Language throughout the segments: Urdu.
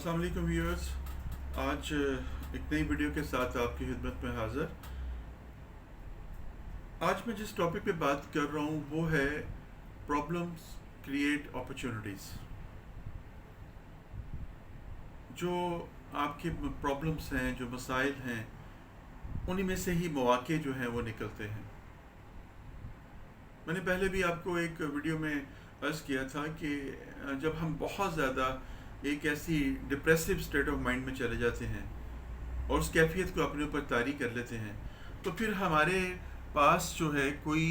السلام علیکم ویورز. آج ایک نئی ویڈیو کے ساتھ آپ کی خدمت میں حاضر. آج میں جس ٹاپک پہ بات کر رہا ہوں وہ ہے پرابلمس کریٹ اپرچونٹیز. جو آپ کے پرابلمس ہیں، جو مسائل ہیں، انہی میں سے ہی مواقع جو ہیں وہ نکلتے ہیں. میں نے پہلے بھی آپ کو ایک ویڈیو میں عرض کیا تھا کہ جب ہم بہت زیادہ ایک ایسی ڈپریسو اسٹیٹ آف مائنڈ میں چلے جاتے ہیں اور اس کیفیت کو اپنے اوپر طاری کر لیتے ہیں، تو پھر ہمارے پاس جو ہے کوئی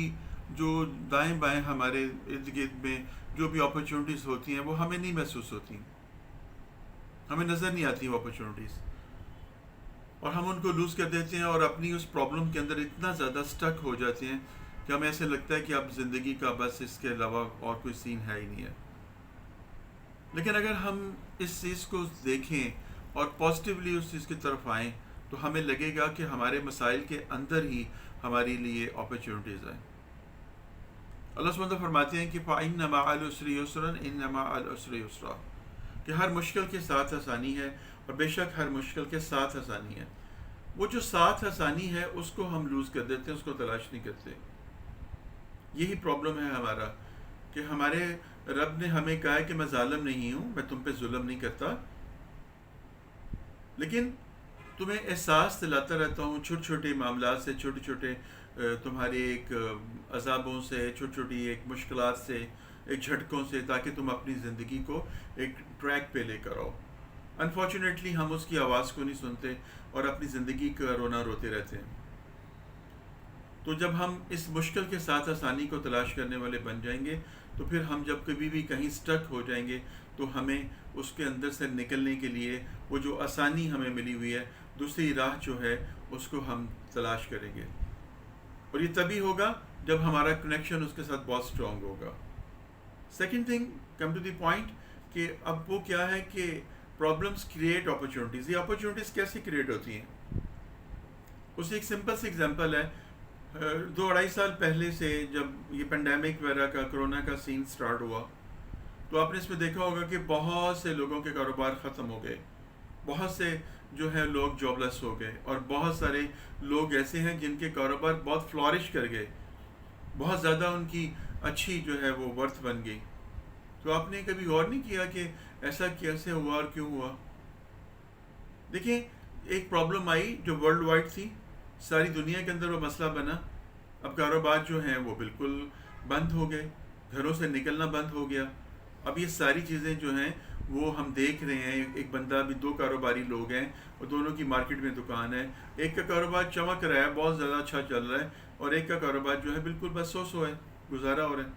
جو دائیں بائیں ہمارے ارد گرد میں جو بھی اپرچونٹیز ہوتی ہیں وہ ہمیں نہیں محسوس ہوتی، ہمیں نظر نہیں آتی وہ اپرچونٹیز، اور ہم ان کو لوز کر دیتے ہیں اور اپنی اس پرابلم کے اندر اتنا زیادہ اسٹک ہو جاتے ہیں کہ ہمیں ایسے لگتا ہے کہ اب زندگی کا بس اس کے علاوہ اور کوئی سین ہے ہی نہیں ہے. لیکن اگر ہم اس چیز کو دیکھیں اور پازیٹیولی اس چیز کی طرف آئیں تو ہمیں لگے گا کہ ہمارے مسائل کے اندر ہی ہمارے لیے اپرچونٹیز ہیں. اللہ سبحانہ فرماتے ہیں کہ فَإِنَّ مَعَ الْعُسْرِ يُسْرًا إِنَّ مَعَ الْعُسْرِ يُسْرًا، کہ ہر مشکل کے ساتھ آسانی ہے، اور بے شک ہر مشکل کے ساتھ آسانی ہے. وہ جو ساتھ آسانی ہے اس کو ہم لوز کر دیتے ہیں، اس کو تلاش نہیں کرتے. یہی پرابلم ہے ہمارا کہ ہمارے رب نے ہمیں کہا ہے کہ میں ظالم نہیں ہوں، میں تم پہ ظلم نہیں کرتا، لیکن تمہیں احساس دلاتا رہتا ہوں چھوٹے چھوٹے معاملات سے، چھوٹے چھوٹے تمہارے ایک عذابوں سے، چھوٹی چھوٹی ایک مشکلات سے، ایک جھٹکوں سے، تاکہ تم اپنی زندگی کو ایک ٹریک پہ لے کر آؤ. انفارچونیٹلی ہم اس کی آواز کو نہیں سنتے اور اپنی زندگی کا رونا روتے رہتے ہیں. تو جب ہم اس مشکل کے ساتھ آسانی کو تلاش کرنے والے بن جائیں گے تو پھر ہم جب کبھی بھی کہیں سٹک ہو جائیں گے تو ہمیں اس کے اندر سے نکلنے کے لیے وہ جو آسانی ہمیں ملی ہوئی ہے، دوسری راہ جو ہے اس کو ہم تلاش کریں گے. اور یہ تبھی ہوگا جب ہمارا کنیکشن اس کے ساتھ بہت اسٹرانگ ہوگا. Second thing, come to the point, کہ اب وہ کیا ہے کہ پرابلمس کریٹ اپرچونٹیز. یہ اپرچونٹیز کیسے کریٹ ہوتی ہیں؟ اس کی ایک سمپل سی ایگزامپل ہے. 2-2.5 سال پہلے سے جب یہ پینڈیمک وغیرہ کا، کرونا کا سین سٹارٹ ہوا، تو آپ نے اس میں دیکھا ہوگا کہ بہت سے لوگوں کے کاروبار ختم ہو گئے، بہت سے جو ہے لوگ جاب لیس ہو گئے، اور بہت سارے لوگ ایسے ہیں جن کے کاروبار بہت فلورش کر گئے، بہت زیادہ ان کی اچھی جو ہے وہ ورتھ بن گئی. تو آپ نے کبھی غور نہیں کیا کہ ایسا کیسے ہوا اور کیوں ہوا؟ دیکھیں، ایک پرابلم آئی جو ورلڈ وائڈ تھی، ساری دنیا کے اندر وہ مسئلہ بنا. اب کاروبار جو ہیں وہ بالکل بند ہو گئے، گھروں سے نکلنا بند ہو گیا. اب یہ ساری چیزیں جو ہیں وہ ہم دیکھ رہے ہیں. ایک بندہ بھی، 2 کاروباری لوگ ہیں اور دونوں کی مارکیٹ میں دکان ہے. ایک کا کاروبار چمک رہا ہے، بہت زیادہ اچھا چل رہا ہے، اور ایک کا کاروبار جو ہے بالکل بس سو ہے، گزارا ہو رہا ہے.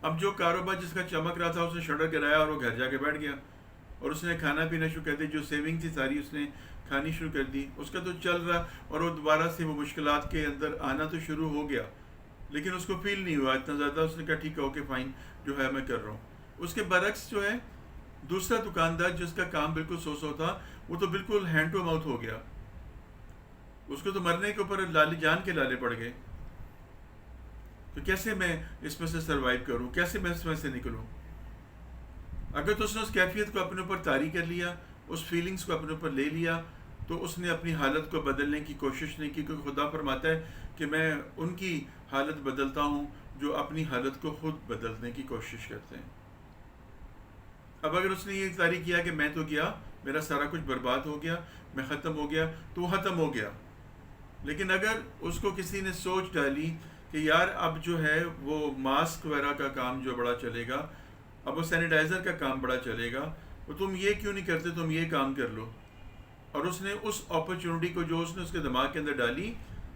اب جو کاروبار جس کا چمک رہا تھا اس نے شٹر گرایا اور وہ گھر جا کے بیٹھ گیا، اور اس نے کھانا پینا شروع کر دی. جو سیونگ تھی ساری اس نے کھانی شروع کر دی. اس کا تو چل رہا، اور وہ دوبارہ سے وہ مشکلات کے اندر آنا تو شروع ہو گیا، لیکن اس کو فیل نہیں ہوا اتنا زیادہ. اس نے کہا ٹھیک ہے، اوکے فائن، جو ہے میں کر رہا ہوں. اس کے برعکس جو ہے دوسرا دکاندار جس کا کام بالکل سو تھا، وہ تو بالکل ہینڈ ٹو ماؤتھ ہو گیا. اس کو تو مرنے کے اوپر جان کے لالے پڑ گئے. تو کیسے میں اس میں سے سروائیو کروں، کیسے میں اس میں سے نکلوں؟ اگر تو اس نے اس کیفیت کو اپنے اوپر طاری کر لیا، اس فیلنگز کو اپنے اوپر لے لیا، تو اس نے اپنی حالت کو بدلنے کی کوشش نہیں کی، کیونکہ خدا فرماتا ہے کہ میں ان کی حالت بدلتا ہوں جو اپنی حالت کو خود بدلنے کی کوشش کرتے ہیں. اب اگر اس نے یہ طاری کیا کہ میں تو گیا، میرا سارا کچھ برباد ہو گیا، میں ختم ہو گیا، تو وہ ختم ہو گیا. لیکن اگر اس کو کسی نے سوچ ڈالی کہ یار اب جو ہے وہ ماسک وغیرہ کا کام جو بڑا چلے گا، اب وہ سینیٹائزر کا کام بڑا چلے گا، تو تم یہ کیوں نہیں کرتے، تم یہ کام کر لو. اور اس نے اس اپرچونٹی کو جو اس نے اس کے دماغ کے اندر ڈالی،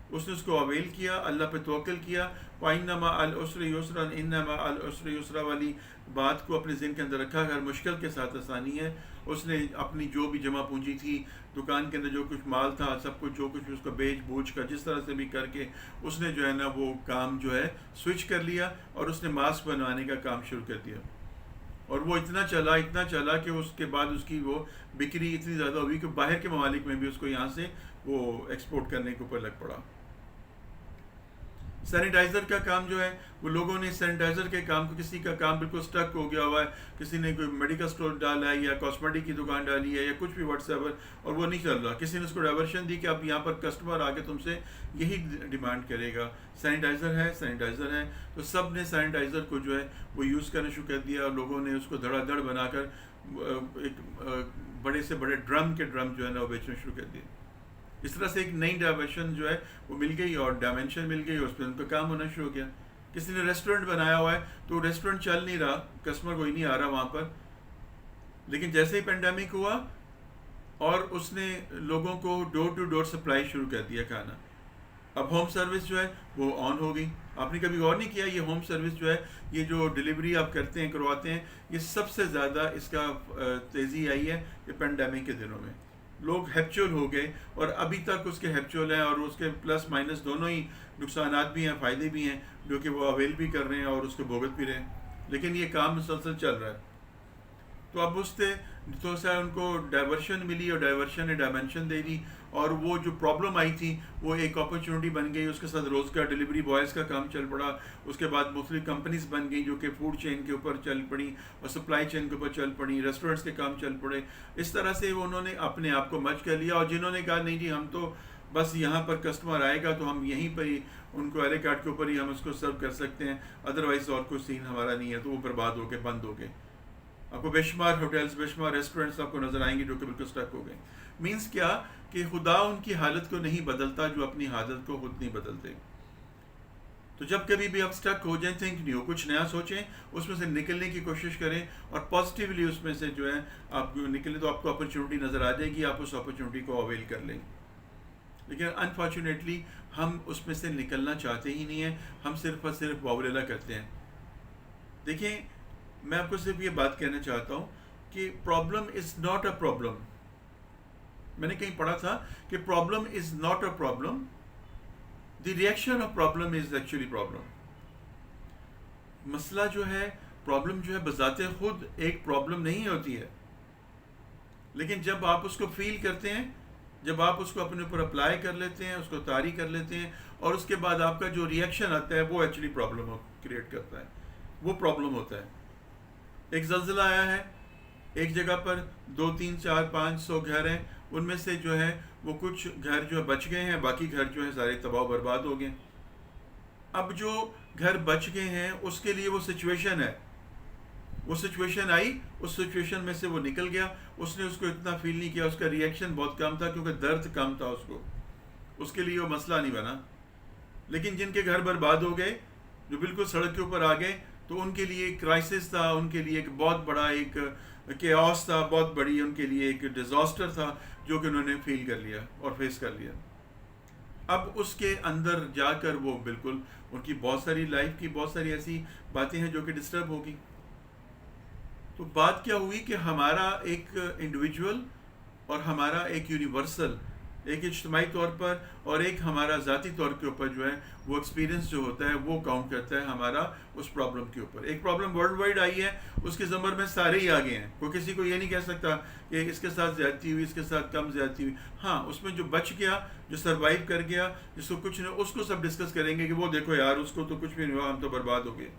اس نے اس کو اویل کیا، اللہ پہ توکل کیا. وَإِنَّ مَعَ الْعُسْرِ يُسْرًا إِنَّ مَعَ الْعُسْرِ يُسْرًا والی بات کو اپنے ذہن کے اندر رکھا. ہر مشکل کے ساتھ آسانی ہے. اس نے اپنی جو بھی جمع پونجی تھی، دکان کے اندر جو کچھ مال تھا، سب کچھ جو کچھ اس کو بیچ بوجھ کر جس طرح سے بھی کر کے اس نے جو ہے نا وہ کام جو ہے سوئچ کر لیا، اور اس نے ماسک بنوانے کا کام شروع کر دیا. اور وہ اتنا چلا کہ اس کے بعد اس کی وہ بکری اتنی زیادہ ہوئی کہ باہر کے ممالک میں بھی اس کو یہاں سے وہ ایکسپورٹ کرنے کے اوپر لگ پڑا. سینیٹائزر کا کام جو ہے وہ لوگوں نے سینیٹائزر کے کام کو، کسی کا کام بالکل سٹک ہو گیا ہوا ہے، کسی نے کوئی میڈیکل اسٹور ڈالا ہے یا کاسمیٹک کی دکان ڈالی ہے یا کچھ بھی واٹس ایور، اور وہ نہیں چل رہا. کسی نے اس کو ڈائیورشن دی کہ اب یہاں پر کسٹمر آ کے تم سے یہی ڈیمانڈ کرے گا سینیٹائزر ہے سینیٹائزر ہے. تو سب نے سینیٹائزر کو جو ہے وہ یوز کرنا شروع کر دیا، اور لوگوں نے اس کو دھڑا دھڑ بنا کر ایک بڑے سے بڑے ڈرم کے ڈرم جو ہے نا وہ بیچنا شروع کر دیے. اس طرح سے ایک نئی ڈائیورشن جو ہے وہ مل گئی اور ڈائمینشن مل گئی، اور اس پہ ان کا کام ہونا شروع ہو گیا. کسی نے ریسٹورینٹ بنایا ہوا ہے تو ریسٹورینٹ چل نہیں رہا، کسٹمر کوئی نہیں آ رہا وہاں پر، لیکن جیسے ہی پینڈیمک ہوا اور اس نے لوگوں کو ڈور ٹو ڈور سپلائی شروع کر دیا کھانا. اب ہوم سروس جو ہے وہ آن ہو گئی. آپ نے کبھی غور نہیں کیا یہ ہوم سروس جو ہے، یہ جو ڈلیوری آپ کرتے ہیں کرواتے ہیں، یہ سب سے زیادہ اس کا تیزی آئی ہے یہ پینڈیمک کے دنوں میں. لوگ ہیپچول ہو گئے، اور ابھی تک اس کے ہیپچول ہیں، اور اس کے پلس مائنس دونوں ہی نقصانات بھی ہیں فائدے بھی ہیں، جو کہ وہ اویل بھی کر رہے ہیں اور اس کو بھگت بھی رہے ہیں. لیکن یہ کام مسلسل چل رہا ہے. تو اب اس سے تو سا ان کو ڈائیورشن ملی، اور ڈائیورشن نے ڈائمینشن دے دی، اور وہ جو پرابلم آئی تھی وہ ایک اپرچونٹی بن گئی. اس کے ساتھ روزگار، ڈلیوری بوائز کا کام چل پڑا. اس کے بعد مختلف کمپنیز بن گئی جو کہ فوڈ چین کے اوپر چل پڑی اور سپلائی چین کے اوپر چل پڑی. ریسٹورینٹس کے کام چل پڑے. اس طرح سے انہوں نے اپنے آپ کو مرج کر لیا. اور جنہوں نے کہا نہیں جی ہم تو بس یہاں پر کسٹمر آئے گا تو ہم یہیں پر ہی ان کو ایرے کارڈ کے اوپر ہی ہم اس کو سرو کر سکتے ہیں، ادروائز اور کوئی سین ہمارا نہیں ہے، تو وہ برباد ہو گئے، بند ہو گئے. آپ کو بے شمار ہوٹلز، بے شمار ریسٹورینٹس آپ کو نظر آئیں گے جو کہ بالکل اسٹک ہو گئے. مینس کیا کہ خدا ان کی حالت کو نہیں بدلتا جو اپنی حالت کو خود نہیں بدلتے. تو جب کبھی بھی آپ اسٹک ہو جائیں، تھنک نیو، کچھ نیا سوچیں، اس میں سے نکلنے کی کوشش کریں، اور پازیٹیولی اس میں سے جو ہے آپ نکلیں تو آپ کو اپرچونٹی نظر آ جائے گی، آپ اس اپرچونٹی کو اویل کر لیں. لیکن انفارچونیٹلی ہم اس میں سے نکلنا چاہتے ہی نہیں ہیں، ہم صرف اور صرف واولیلا کرتے ہیں. دیکھیں میں آپ کو صرف یہ بات کہنا چاہتا ہوں کہ problem is not a problem. میں نے کہیں پڑھا تھا کہ problem is not a problem, the reaction of problem is actually problem. مسئلہ جو ہے، پرابلم جو ہے بذات خود ایک پرابلم نہیں ہوتی ہے، لیکن جب آپ اس کو فیل کرتے ہیں، جب آپ اس کو اپنے اوپر اپلائی کر لیتے ہیں، اس کو طاری کر لیتے ہیں، اور اس کے بعد آپ کا جو ریئیکشن آتا ہے وہ ایکچولی پرابلم کریٹ کرتا ہے، وہ پرابلم ہوتا ہے. ایک زلزلہ آیا ہے، ایک جگہ پر 2 3 4 500 گھر ہیں، ان میں سے جو ہے وہ کچھ گھر جو ہے بچ گئے ہیں، باقی گھر جو ہے سارے تباہ و برباد ہو گئے. اب جو گھر بچ گئے ہیں اس کے لیے وہ سچویشن ہے، وہ سچویشن آئی، اس سچویشن میں سے وہ نکل گیا. اس نے اس کو اتنا فیل نہیں کیا، اس کا ریئیکشن بہت کم تھا کیونکہ درد کم تھا اس کو، اس کے لیے وہ مسئلہ نہیں بنا. لیکن جن کے گھر برباد ہو گئے، جو بالکل سڑک کے اوپر آ گئے، تو ان کے لیے ایک کرائسس تھا، ان کے لیے ایک بہت بڑا ایک کیوس تھا، بہت بڑی ان کے لیے ایک ڈیزاسٹر تھا جو کہ انہوں نے فیل کر لیا اور فیس کر لیا. اب اس کے اندر جا کر وہ بالکل ان کی بہت ساری لائف کی بہت ساری ایسی باتیں ہیں جو کہ ڈسٹرب ہوگی. تو بات کیا ہوئی کہ ہمارا ایک انڈیویجول اور ہمارا ایک یونیورسل، ایک اجتماعی طور پر اور ایک ہمارا ذاتی طور کے اوپر جو ہے وہ ایکسپیرینس جو ہوتا ہے وہ کاؤنٹ کرتا ہے ہمارا اس پرابلم کے اوپر. ایک پرابلم ورلڈ وائڈ آئی ہے، اس کے زمر میں سارے ہی آگے ہیں، کوئی کسی کو یہ نہیں کہہ سکتا کہ اس کے ساتھ زیادتی ہوئی، اس کے ساتھ کم زیادتی ہوئی. ہاں اس میں جو بچ گیا، جو سروائیو کر گیا، جس کو کچھ نہیں، اس کو سب ڈسکس کریں گے کہ وہ دیکھو یار اس کو تو کچھ بھی نہیں ہوا، ہم تو برباد ہو گئے.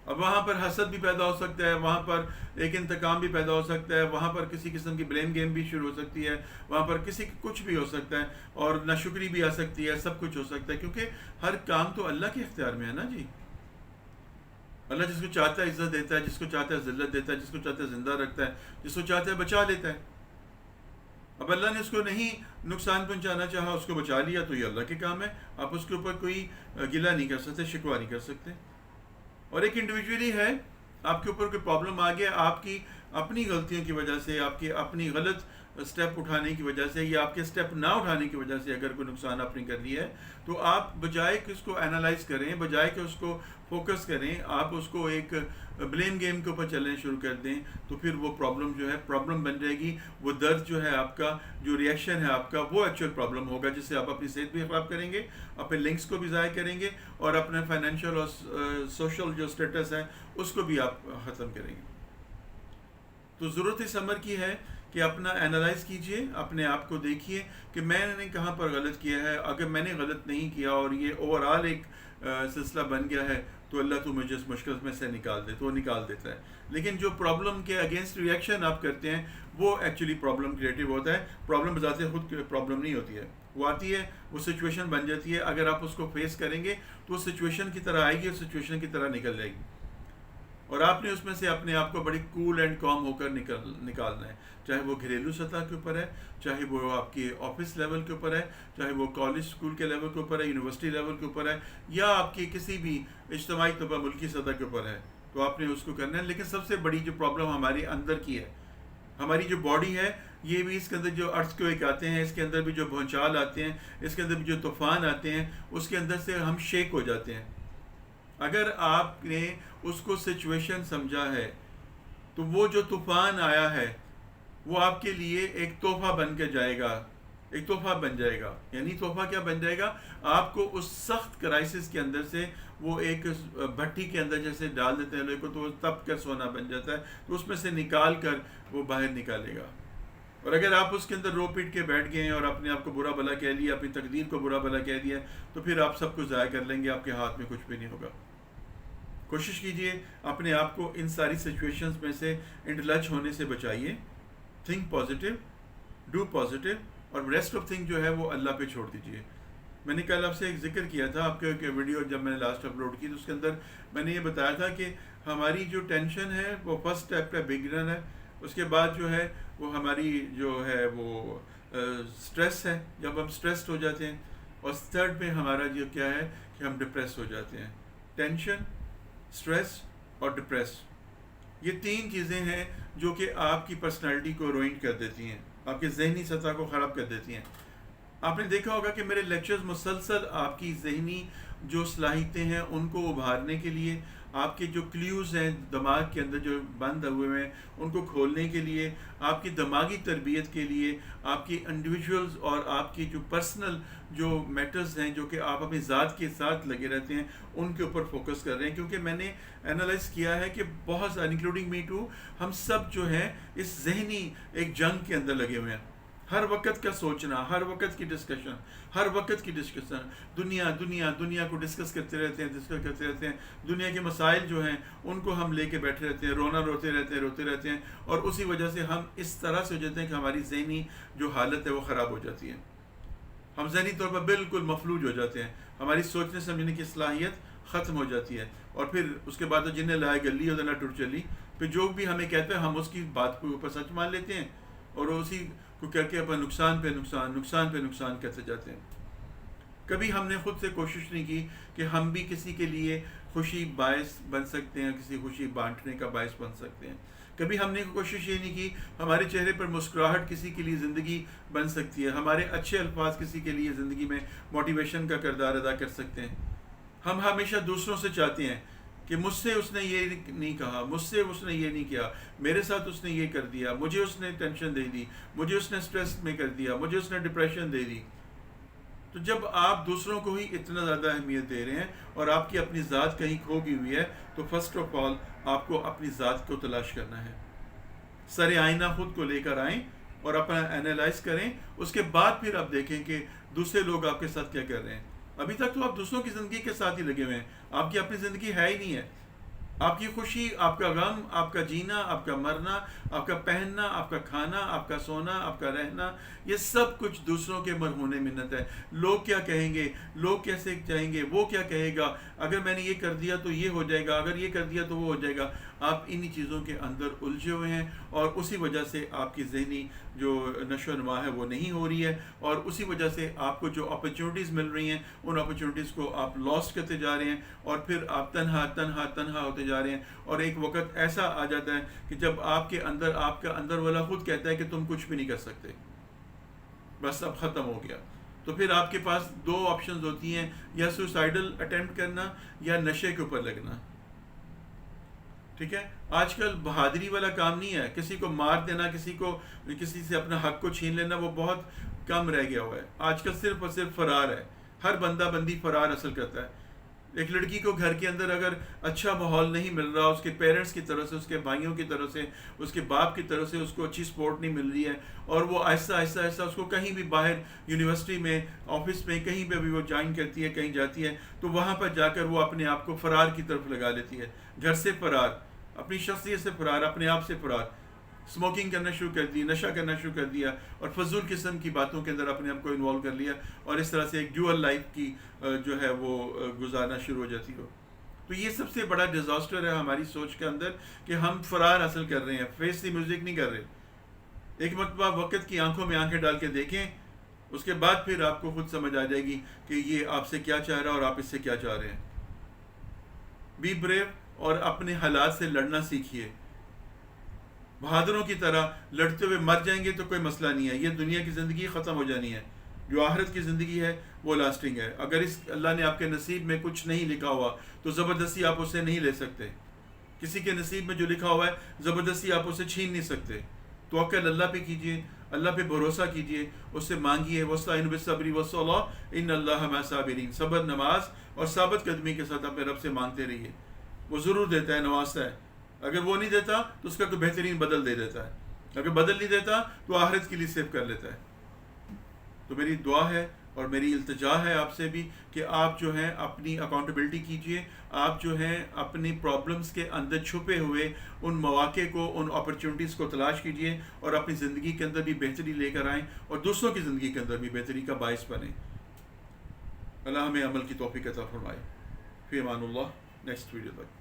اب وہاں پر حسد بھی پیدا ہو سکتا ہے، وہاں پر ایک انتقام بھی پیدا ہو سکتا ہے، وہاں پر کسی قسم کی بلیم گیم بھی شروع ہو سکتی ہے، وہاں پر کسی کچھ بھی ہو سکتا ہے، اور ناشکری بھی آ سکتی ہے، سب کچھ ہو سکتا ہے، کیونکہ ہر کام تو اللہ کے اختیار میں ہے نا جی. اللہ جس کو چاہتا ہے عزت دیتا ہے، جس کو چاہتا ہے ذلت دیتا ہے، جس کو چاہتا ہے زندہ رکھتا ہے، جس کو چاہتا ہے بچا لیتا ہے. اب اللہ نے اس کو نہیں نقصان پہنچانا چاہا، اس کو بچا لیا، تو یہ اللہ کے کام ہے، آپ اس کے اوپر کوئی گلہ نہیں کر سکتے، شکوہ نہیں کر سکتے. اور ایک انڈیویجولی ہے، آپ کے اوپر کوئی پرابلم آ گیا، آپ کی اپنی غلطیوں کی وجہ سے، آپ کی اپنی غلط سٹیپ اٹھانے کی وجہ سے، یا آپ کے سٹیپ نہ اٹھانے کی وجہ سے اگر کوئی نقصان آپ نے کر لیا ہے، تو آپ بجائے کہ اس کو اینالائز کریں، بجائے کہ اس کو فوکس کریں، آپ اس کو ایک بلیم گیم کے اوپر چلنے شروع کر دیں، تو پھر وہ پرابلم جو ہے پرابلم بن جائے گی. وہ درد جو ہے آپ کا، جو ریئیکشن ہے آپ کا، وہ ایکچوئل پرابلم ہوگا، جس سے آپ اپنی صحت بھی خراب کریں گے، اپنے لنکس کو بھی ضائع کریں گے، اور اپنے فائنینشیل اور سوشل جو اسٹیٹس ہے اس کو بھی آپ ختم کریں گے. تو ضرورت اس امر کی ہے کہ اپنا انالائز کیجئے، اپنے آپ کو دیکھیے کہ میں نے کہاں پر غلط کیا ہے. اگر میں نے غلط نہیں کیا اور یہ اوور آل ایک سلسلہ بن گیا ہے تو اللہ تو مجھے اس مشکل میں سے نکال دے، تو وہ نکال دیتا ہے. لیکن جو پرابلم کے اگینسٹ ریئیکشن آپ کرتے ہیں وہ ایکچولی پرابلم کریٹو ہوتا ہے. پرابلم بذات خود پرابلم نہیں ہوتی ہے، وہ آتی ہے، وہ سچویشن بن جاتی ہے. اگر آپ اس کو فیس کریں گے تو وہ سچویشن کی طرح آئے گی اور سچویشن کی طرح نکل جائے گی، اور آپ نے اس میں سے اپنے آپ کو بڑی کول اینڈ کام ہو کر نکالنا ہے. چاہے وہ گھریلو سطح کے اوپر ہے، چاہے وہ آپ کی آفس لیول کے اوپر ہے، چاہے وہ کالج اسکول کے لیول کے اوپر ہے، یونیورسٹی لیول کے اوپر ہے، یا آپ کی کسی بھی اجتماعی طور پر ملکی سطح کے اوپر ہے، تو آپ نے اس کو کرنا ہے. لیکن سب سے بڑی جو پرابلم ہماری اندر کی ہے، ہماری جو باڈی ہے، یہ بھی اس کے اندر جو ارتھ کویک آتے ہیں، اس کے اندر بھی جو بھونچال آتے ہیں، اس کے اندر بھی جو طوفان آتے ہیں، اس کے اندر سے ہم شیک ہو جاتے ہیں. اگر آپ نے اس کو سچویشن سمجھا ہے تو وہ جو طوفان آیا ہے وہ آپ کے لیے ایک تحفہ بن کے جائے گا، ایک تحفہ بن جائے گا. یعنی تحفہ کیا بن جائے گا؟ آپ کو اس سخت کرائسس کے اندر سے وہ ایک بھٹی کے اندر جیسے ڈال دیتے ہیں لوگوں کو تو وہ تپ کر سونا بن جاتا ہے، تو اس میں سے نکال کر وہ باہر نکالے گا. اور اگر آپ اس کے اندر رو پیٹ کے بیٹھ گئے ہیں اور اپنے آپ کو برا بھلا کہہ لیا، اپنی تقدیر کو برا بھلا کہہ دیا، تو پھر آپ سب کچھ ضائع کر لیں گے، آپ کے ہاتھ میں کچھ بھی نہیں ہوگا. کوشش کیجئے اپنے آپ کو ان ساری سچویشنز میں سے انٹلچ ہونے سے بچائیے. تھنک پازیٹیو، ڈو پازیٹیو، اور ریسٹ آف تھنگ جو ہے وہ اللہ پہ چھوڑ دیجیے. میں نے کل آپ سے ایک ذکر کیا تھا، آپ کے ویڈیو جب میں نے لاسٹ اپلوڈ کی تو اس کے اندر میں نے یہ بتایا تھا کہ ہماری جو ٹینشن ہے وہ فرسٹ اسٹیپ کا بگنر ہے. اس کے بعد جو ہے وہ ہماری جو ہے وہ سٹریس ہے، جب ہم سٹریسڈ ہو جاتے ہیں. اور تھرڈ میں ہمارا جو کیا ہے کہ ہم ڈپریس ہو جاتے ہیں. ٹینشن، سٹریس اور ڈپریس، یہ تین چیزیں ہیں جو کہ آپ کی پرسنالٹی کو روئن کر دیتی ہیں، آپ کے ذہنی سطح کو خراب کر دیتی ہیں. آپ نے دیکھا ہوگا کہ میرے لیکچرز مسلسل آپ کی ذہنی جو صلاحیتیں ہیں ان کو ابھارنے کے لیے، آپ کے جو کلیوز ہیں دماغ کے اندر جو بند ہوئے ہیں ان کو کھولنے کے لیے، آپ کی دماغی تربیت کے لیے، آپ کی انڈیویجولز اور آپ کی جو پرسنل جو میٹرز ہیں جو کہ آپ اپنی ذات کے ساتھ لگے رہتے ہیں ان کے اوپر فوکس کر رہے ہیں. کیونکہ میں نے انالائز کیا ہے کہ بہت سارے انکلوڈنگ می ٹو، ہم سب جو ہیں اس ذہنی ایک جنگ کے اندر لگے ہوئے ہیں. ہر وقت کا سوچنا، ہر وقت کی ڈسکشن، ہر وقت کی ڈسکشن، دنیا دنیا دنیا کو ڈسکس کرتے رہتے ہیں. دنیا کے مسائل جو ہیں ان کو ہم لے کے بیٹھے رہتے ہیں، روتے رہتے ہیں، اور اسی وجہ سے ہم اس طرح سے ہو جاتے ہیں کہ ہماری ذہنی جو حالت ہے وہ خراب ہو جاتی ہے. ہم ذہنی طور پر بالکل مفلوج ہو جاتے ہیں، ہماری سوچنے سمجھنے کی صلاحیت ختم ہو جاتی ہے. اور پھر اس کے بعد جنہیں لائے گلی اور نہ ٹوٹ چلی، پھر جو بھی ہمیں کہتے ہیں ہم اس کی بات کو اوپر سچ مان لیتے ہیں اور اسی کو کر کے اپنا نقصان پہ نقصان کرتے جاتے ہیں. کبھی ہم نے خود سے کوشش نہیں کی کہ ہم بھی کسی کے لیے خوشی باعث بن سکتے ہیں، کسی خوشی بانٹنے کا باعث بن سکتے ہیں. کبھی ہم نے کوشش یہ نہیں کی ہمارے چہرے پر مسکراہٹ کسی کے لیے زندگی بن سکتی ہے، ہمارے اچھے الفاظ کسی کے لیے زندگی میں موٹیویشن کا کردار ادا کر سکتے ہیں. ہم ہمیشہ دوسروں سے چاہتے ہیں کہ مجھ سے اس نے یہ نہیں کہا، مجھ سے اس نے یہ نہیں کیا، میرے ساتھ اس نے یہ کر دیا، مجھے اس نے ٹینشن دے دی، مجھے اس نے سٹریس میں کر دیا، مجھے اس نے ڈپریشن دے دی. تو جب آپ دوسروں کو ہی اتنا زیادہ اہمیت دے رہے ہیں اور آپ کی اپنی ذات کہیں کھو گئی ہوئی ہے، تو فرسٹ آف آل آپ کو اپنی ذات کو تلاش کرنا ہے. سر آئینہ خود کو لے کر آئیں اور اپنا انالائز کریں. اس کے بعد پھر آپ دیکھیں کہ دوسرے لوگ آپ کے ساتھ کیا کر رہے ہیں. ابھی تک تو آپ دوسروں کی زندگی کے ساتھ ہی لگے ہوئے ہیں، آپ کی اپنی زندگی ہے ہی نہیں ہے. آپ کی خوشی، آپ کا غم، آپ کا جینا، آپ کا مرنا، آپ کا پہننا، آپ کا کھانا، آپ کا سونا، آپ کا رہنا، یہ سب کچھ دوسروں کے مرہون منت ہے. لوگ کیا کہیں گے، لوگ کیسے چاہیں گے، وہ کیا کہے گا، اگر میں نے یہ کر دیا تو یہ ہو جائے گا، اگر یہ کر دیا تو وہ ہو جائے گا. آپ انہی چیزوں کے اندر الجھے ہوئے ہیں اور اسی وجہ سے آپ کی ذہنی جو نشو و نما ہے وہ نہیں ہو رہی ہے، اور اسی وجہ سے آپ کو جو اپرچونیٹیز مل رہی ہیں ان اپرچونیٹیز کو آپ لاسٹ کرتے جا رہے ہیں، اور پھر آپ تنہا ہوتے جا رہے ہیں. اور ایک وقت ایسا آ جاتا ہے کہ جب آپ کا اندر والا خود کہتا ہے کہ تم کچھ بھی نہیں کر سکتے، بس اب ختم ہو گیا. تو پھر آپ کے پاس دو آپشنز ہوتی ہیں، یا سوسائڈل اٹیمپٹ کرنا یا نشے کے اوپر لگنا. ٹھیک ہے، آج کل بہادری والا کام نہیں ہے، کسی کو مار دینا، کسی سے اپنا حق کو چھین لینا وہ بہت کم رہ گیا ہوا ہے. آج کل صرف اور صرف فرار ہے، ہر بندہ بندی فرار حاصل کرتا ہے. ایک لڑکی کو گھر کے اندر اگر اچھا ماحول نہیں مل رہا، اس کے پیرنٹس کی طرف سے، اس کے بھائیوں کی طرف سے، اس کے باپ کی طرف سے اس کو اچھی سپورٹ نہیں مل رہی ہے، اور وہ آہستہ آہستہ آہستہ اس کو کہیں بھی باہر یونیورسٹی میں، آفس میں، کہیں پہ بھی وہ جوائن کرتی ہے، کہیں جاتی ہے، تو وہاں پر جا کر وہ اپنے آپ کو فرار کی طرف لگا لیتی ہے، گھر سے فرار، اپنی شخصیت سے فرار، اپنے آپ سے فرار، اسموکنگ کرنا شروع کر دی، نشہ کرنا شروع کر دیا، اور فضول قسم کی باتوں کے اندر اپنے آپ کو انوالو کر لیا، اور اس طرح سے ایک ڈیول لائف کی جو ہے وہ گزارنا شروع ہو جاتی ہو. تو یہ سب سے بڑا ڈیزاسٹر ہے ہماری سوچ کے اندر کہ ہم فرار حاصل کر رہے ہیں، فیس دی میوزک نہیں کر رہے. ایک مرتبہ وقت کی آنکھوں میں آنکھیں ڈال کے دیکھیں، اس کے بعد پھر آپ کو خود سمجھ آ جائے گی کہ یہ آپ سے کیا چاہ رہا ہے اور آپ اس سے کیا چاہ رہے ہیں. بی بریو اور اپنے حالات سے لڑنا سیکھیے. بہادروں کی طرح لڑتے ہوئے مر جائیں گے تو کوئی مسئلہ نہیں ہے، یہ دنیا کی زندگی ختم ہو جانی ہے. جو آخرت کی زندگی ہے وہ لاسٹنگ ہے. اگر اس اللہ نے آپ کے نصیب میں کچھ نہیں لکھا ہوا تو زبردستی آپ اسے نہیں لے سکتے. کسی کے نصیب میں جو لکھا ہوا ہے زبردستی آپ اسے چھین نہیں سکتے. توکل اللہ پہ کیجئے، اللہ پہ بھروسہ کیجئے، اس سے مانگیے. وَاسْتَعِينُوا بِالصَّبْرِ وَالصَّلَاةِ إِنَّ اللَّهَ مَعَ الصَّابِرِينَ. صبر، نماز اور ثابت قدمی کے ساتھ اپنے رب سے مانگتے رہیے. وہ ضرور دیتا ہے، نوازتا ہے. اگر وہ نہیں دیتا تو اس کا کوئی بہترین بدل دے دیتا ہے. اگر بدل نہیں دیتا تو آخرت کے لیے سیو کر لیتا ہے. تو میری دعا ہے اور میری التجا ہے آپ سے بھی کہ آپ جو ہیں اپنی اکاؤنٹیبلٹی کیجئے. آپ جو ہیں اپنی پرابلمز کے اندر چھپے ہوئے ان مواقع کو، ان اپرچونٹیز کو تلاش کیجئے، اور اپنی زندگی کے اندر بھی بہتری لے کر آئیں، اور دوسروں کی زندگی کے اندر بھی بہتری کا باعث بنیں. اللہ ہمیں عمل کی توفیق عطا فرمائے. فی امان اللہ. نیکسٹ ویڈیو تک.